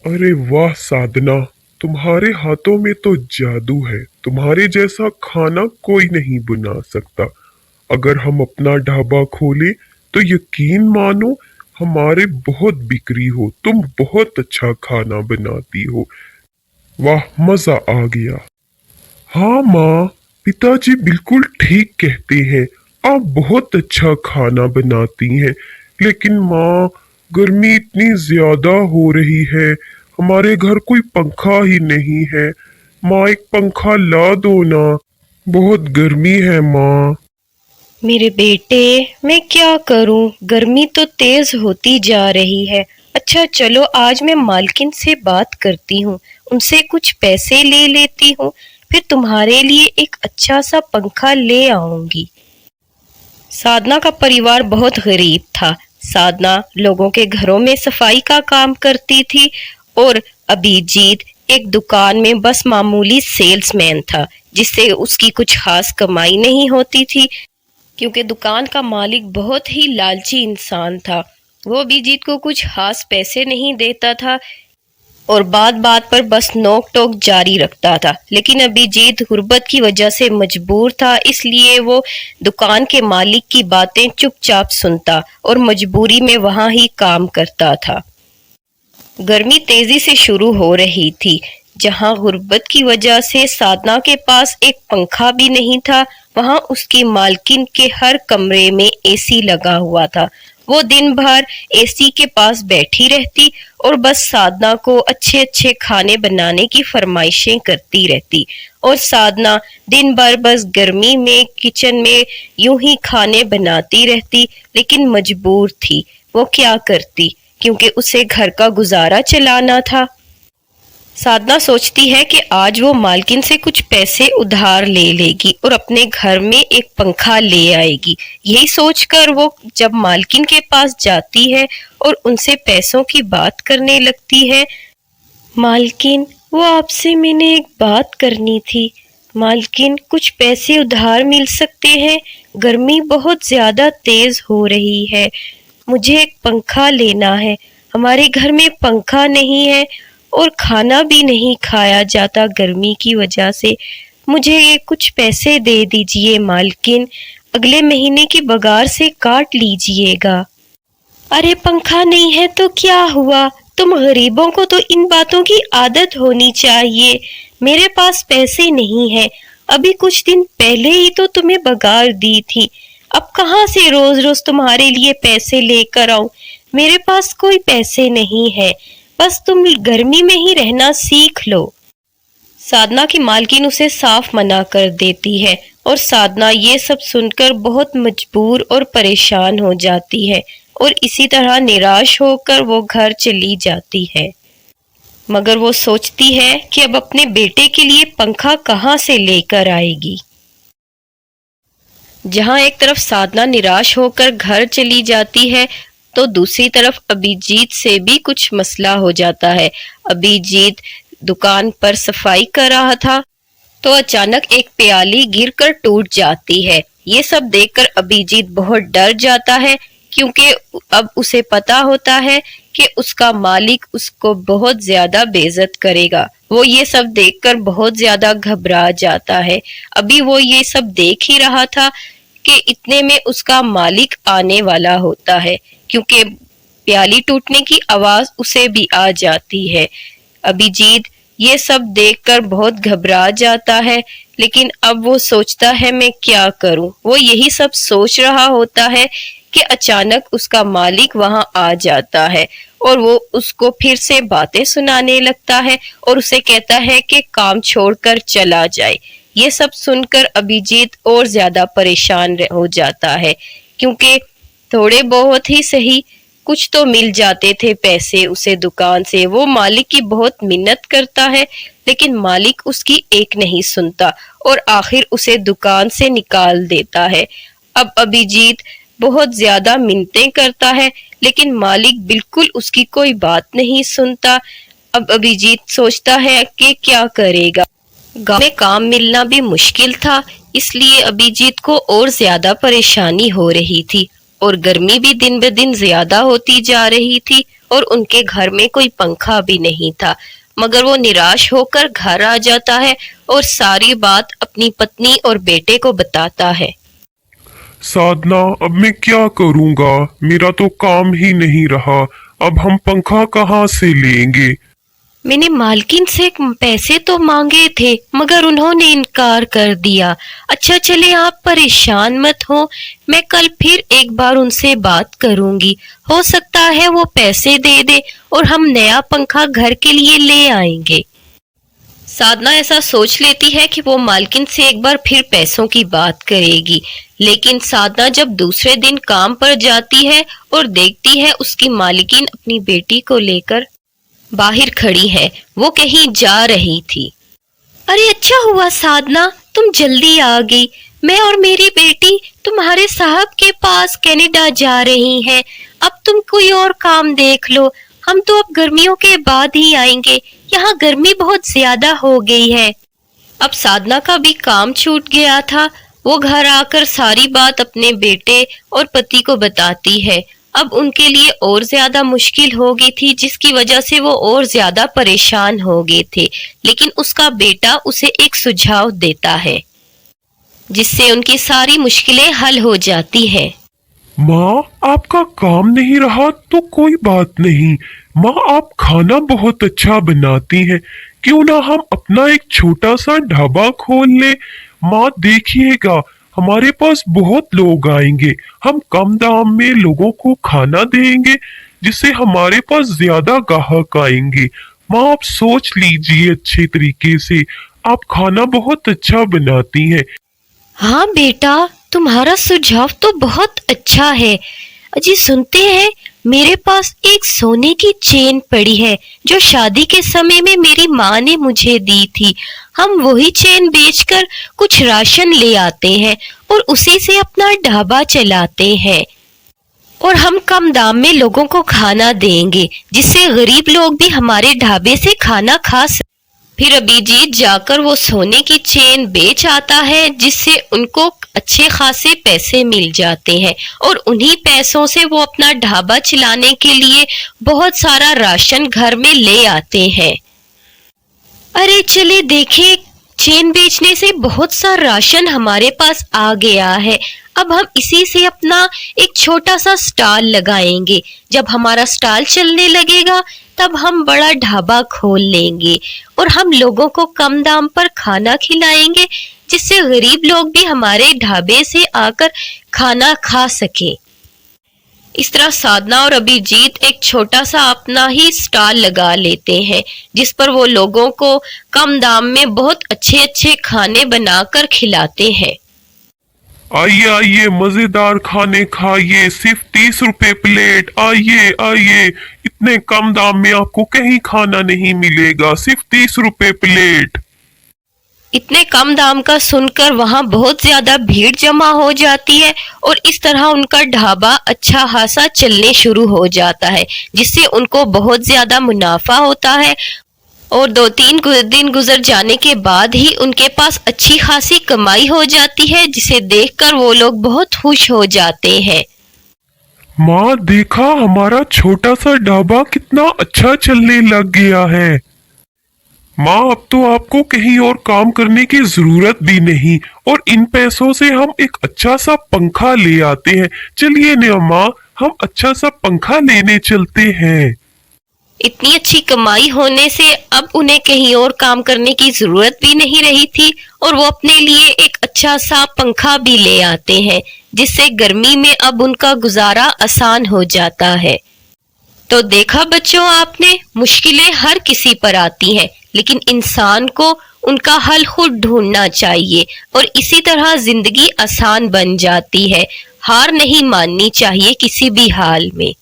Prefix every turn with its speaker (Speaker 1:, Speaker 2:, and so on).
Speaker 1: अरे वाह साधना, तुम्हारे हाथों में तो जादू है। तुम्हारे जैसा खाना कोई नहीं बना सकता। अगर हम अपना ढाबा खोले तो यकीन मानो हमारे बहुत बिक्री हो। तुम बहुत अच्छा खाना बनाती हो। वाह, मजा आ गया। हाँ माँ, पिताजी बिल्कुल ठीक कहते हैं। आप बहुत अच्छा खाना बनाती हैं। लेकिन माँ, गर्मी इतनी ज्यादा हो रही है। हमारे घर कोई पंखा ही नहीं है। माँ, एक पंखा ला दो ना। बहुत गर्मी है माँ।
Speaker 2: मेरे बेटे, मैं क्या करूं? गर्मी तो तेज होती जा रही है। अच्छा चलो, आज मैं मालकिन से बात करती हूँ, उनसे कुछ पैसे ले लेती हूँ, फिर तुम्हारे लिए एक अच्छा सा पंखा ले आऊंगी। साधना का परिवार बहुत गरीब था। साधना लोगों के घरों में सफाई का काम करती थी और अभिजीत एक दुकान में बस मामूली सेल्समैन था, जिससे उसकी कुछ खास कमाई नहीं होती थी, क्योंकि दुकान का मालिक बहुत ही लालची इंसान था। वो अभिजीत को कुछ खास पैसे नहीं देता था और बात बात पर बस नोक टोक जारी रखता था। लेकिन अभिजीत गुर्बत की वजह से मजबूर था, इसलिए वो दुकान के मालिक की बातें चुपचाप सुनता और मजबूरी में वहां ही काम करता था। गर्मी तेजी से शुरू हो रही थी। जहां गुर्बत की वजह से साधना के पास एक पंखा भी नहीं था, वहां उसकी मालकिन के हर कमरे में एसी लगा हुआ था। वो दिन भर एसी के पास बैठी रहती और बस साधना को अच्छे अच्छे खाने बनाने की फरमाइशें करती रहती। और साधना दिन भर बस गर्मी में किचन में यूं ही खाने बनाती रहती, लेकिन मजबूर थी। वो क्या करती, क्योंकि उसे घर का गुजारा चलाना था। साधना सोचती है कि आज वो मालकिन से कुछ पैसे उधार ले लेगी और अपने घर में एक पंखा ले आएगी। यही सोचकर वो जब मालकिन के पास जाती है और उनसे पैसों की बात करने लगती है। मालकिन, वो आपसे मैंने एक बात करनी थी। मालकिन, कुछ पैसे उधार मिल सकते हैं? गर्मी बहुत ज्यादा तेज हो रही है। मुझे एक पंखा लेना है। हमारे घर में पंखा नहीं है और खाना भी नहीं खाया जाता गर्मी की वजह से। मुझे ये कुछ पैसे दे दीजिए मालकिन, अगले महीने की बगार से काट लीजिएगा। अरे पंखा नहीं है तो क्या हुआ? तुम गरीबों को तो इन बातों की आदत होनी चाहिए। मेरे पास पैसे नहीं है। अभी कुछ दिन पहले ही तो तुम्हें बगार दी थी। अब कहाँ से रोज रोज तुम्हारे लिए पैसे लेकर आऊं? मेरे पास कोई पैसे नहीं है। बस तुम गर्मी में ही रहना सीख लो। साधना की मालकिन उसे साफ मना कर देती है और साधना ये सब सुनकर बहुत मजबूर और परेशान हो जाती है और इसी तरह निराश होकर वो घर चली जाती है। मगर वो सोचती है कि अब अपने बेटे के लिए पंखा कहाँ से लेकर आएगी। जहाँ एक तरफ साधना निराश होकर घर चली जाती है, तो दूसरी तरफ अभिजीत से भी कुछ मसला हो जाता है। अभिजीत दुकान पर सफाई कर रहा था तो अचानक एक प्याली गिरकर टूट जाती है। ये सब देखकर अभिजीत बहुत डर जाता है, क्योंकि अब उसे पता होता है कि उसका मालिक उसको बहुत ज्यादा बेइज्जत करेगा। वो ये सब देखकर बहुत ज्यादा घबरा जाता है। अभी वो ये सब देख ही रहा था कि इतने में उसका मालिक आने वाला होता है, क्योंकि प्याली टूटने की आवाज उसे भी आ जाती है। अभिजीत ये सब देखकर बहुत घबरा जाता है, लेकिन अब वो सोचता है मैं क्या करूं। वो यही सब सोच रहा होता है कि अचानक उसका मालिक वहां आ जाता है और वो उसको फिर से बातें सुनाने लगता है और उसे कहता है कि काम छोड़कर चला जाए। ये सब सुनकर अभिजीत और ज्यादा परेशान हो जाता है, क्योंकि थोड़े बहुत ही सही कुछ तो मिल जाते थे पैसे उसे दुकान से। वो मालिक की बहुत मिन्नत करता है, लेकिन मालिक उसकी एक नहीं सुनता और आखिर उसे दुकान से निकाल देता है। अब अभिजीत बहुत ज्यादा मिन्नतें करता है, लेकिन मालिक बिल्कुल उसकी कोई बात नहीं सुनता। अब अभिजीत सोचता है कि क्या करेगा। गांव में काम मिलना भी मुश्किल था, इसलिए अभिजीत को और ज्यादा परेशानी हो रही थी। और गर्मी भी दिन ब दिन ज्यादा होती जा रही थी और उनके घर में कोई पंखा भी नहीं था। मगर वो निराश होकर घर आ जाता है और सारी बात अपनी पत्नी और बेटे को बताता है।
Speaker 1: साधना, अब मैं क्या करूँगा? मेरा तो काम ही नहीं रहा। अब हम पंखा कहाँ से लेंगे?
Speaker 2: मैंने मालकिन से पैसे तो मांगे थे मगर उन्होंने इनकार कर दिया। अच्छा चले आप परेशान मत हो, मैं कल फिर एक बार उनसे बात करूंगी। हो सकता है वो पैसे दे दे और हम नया पंखा घर के लिए ले आएंगे। साधना ऐसा सोच लेती है कि वो मालकिन से एक बार फिर पैसों की बात करेगी, लेकिन साधना जब दूसरे दिन काम पर जाती है और देखती है उसकी मालकिन अपनी बेटी को लेकर बाहर खड़ी है, वो कहीं जा रही थी। अरे अच्छा हुआ साधना, तुम जल्दी आ गई। मैं और मेरी बेटी तुम्हारे साहब के पास कनाडा जा रही हैं। अब तुम कोई और काम देख लो, हम तो अब गर्मियों के बाद ही आएंगे। यहाँ गर्मी बहुत ज्यादा हो गई है। अब साधना का भी काम छूट गया था। वो घर आकर सारी बात अपने बेटे और पति को बताती है। अब उनके लिए और ज्यादा मुश्किल हो गई थी, जिसकी वजह से वो और ज्यादा परेशान हो गए थे। लेकिन उसका बेटा उसे एक सुझाव देता है जिससे उनकी सारी मुश्किलें हल हो जाती हैं।
Speaker 1: माँ, आपका काम नहीं रहा तो कोई बात नहीं। माँ, आप खाना बहुत अच्छा बनाती हैं। क्यों ना हम अपना एक छोटा सा ढाबा खोल लें? माँ देखिएगा, हमारे पास बहुत लोग आएंगे। हम कम दाम में लोगों को खाना देंगे, जिससे हमारे पास ज्यादा ग्राहक आएंगे। माँ, आप सोच लीजिए अच्छे तरीके से। आप खाना बहुत अच्छा बनाती हैं।
Speaker 2: हाँ बेटा, तुम्हारा सुझाव तो बहुत अच्छा है। अजी सुनते हैं, मेरे पास एक सोने की चेन पड़ी है जो शादी के समय में मेरी माँ ने मुझे दी थी। हम वही चेन बेचकर कुछ राशन ले आते हैं और उसी से अपना ढाबा चलाते हैं और हम कम दाम में लोगों को खाना देंगे, जिससे गरीब लोग भी हमारे ढाबे से खाना खा सकें। फिर अभिजीत जाकर वो सोने की चेन बेच आता है, जिससे उनको अच्छे खासे पैसे मिल जाते हैं और उन्हीं पैसों से वो अपना ढाबा चलाने के लिए बहुत सारा राशन घर में ले आते हैं। अरे चले देखें, चेन बेचने से बहुत सा राशन हमारे पास आ गया है। अब हम इसी से अपना एक छोटा सा स्टॉल लगाएंगे। जब हमारा स्टॉल चलने लगेगा तब हम बड़ा ढाबा खोल लेंगे और हम लोगों को कम दाम पर खाना खिलाएंगे, जिससे गरीब लोग भी हमारे ढाबे से आकर खाना खा सके। इस तरह साधना और अभिजीत एक छोटा सा अपना ही स्टॉल लगा लेते हैं, जिस पर वो लोगों को कम दाम में बहुत अच्छे अच्छे खाने बनाकर खिलाते हैं।
Speaker 1: आइए आइए, मजेदार खाने खाइए, सिर्फ 30 रुपए प्लेट। आइए आइए, इतने कम दाम में आपको कहीं खाना नहीं मिलेगा, सिर्फ 30 रुपए प्लेट।
Speaker 2: इतने कम दाम का सुनकर वहां बहुत ज्यादा भीड़ जमा हो जाती है और इस तरह उनका ढाबा अच्छा खासा चलने शुरू हो जाता है, जिससे उनको बहुत ज्यादा मुनाफा होता है और 2-3 दिन गुजर जाने के बाद ही उनके पास अच्छी खासी कमाई हो जाती है, जिसे देखकर वो लोग बहुत खुश हो जाते हैं।
Speaker 1: माँ देखा, हमारा छोटा सा ढाबा कितना अच्छा चलने लग गया है। माँ, अब तो आपको कहीं और काम करने की जरूरत भी नहीं और इन पैसों से हम एक अच्छा सा पंखा ले आते हैं। चलिए ना माँ, हम अच्छा सा पंखा लेने चलते हैं।
Speaker 2: इतनी अच्छी कमाई होने से अब उन्हें कहीं और काम करने की जरूरत भी नहीं रही थी और वो अपने लिए एक अच्छा सा पंखा भी ले आते हैं, जिससे गर्मी में अब उनका गुजारा आसान हो जाता है। तो देखा बच्चों आपने, मुश्किलें हर किसी पर आती हैं, लेकिन इंसान को उनका हल खुद ढूंढना चाहिए और इसी तरह जिंदगी आसान बन जाती है। हार नहीं माननी चाहिए किसी भी हाल में।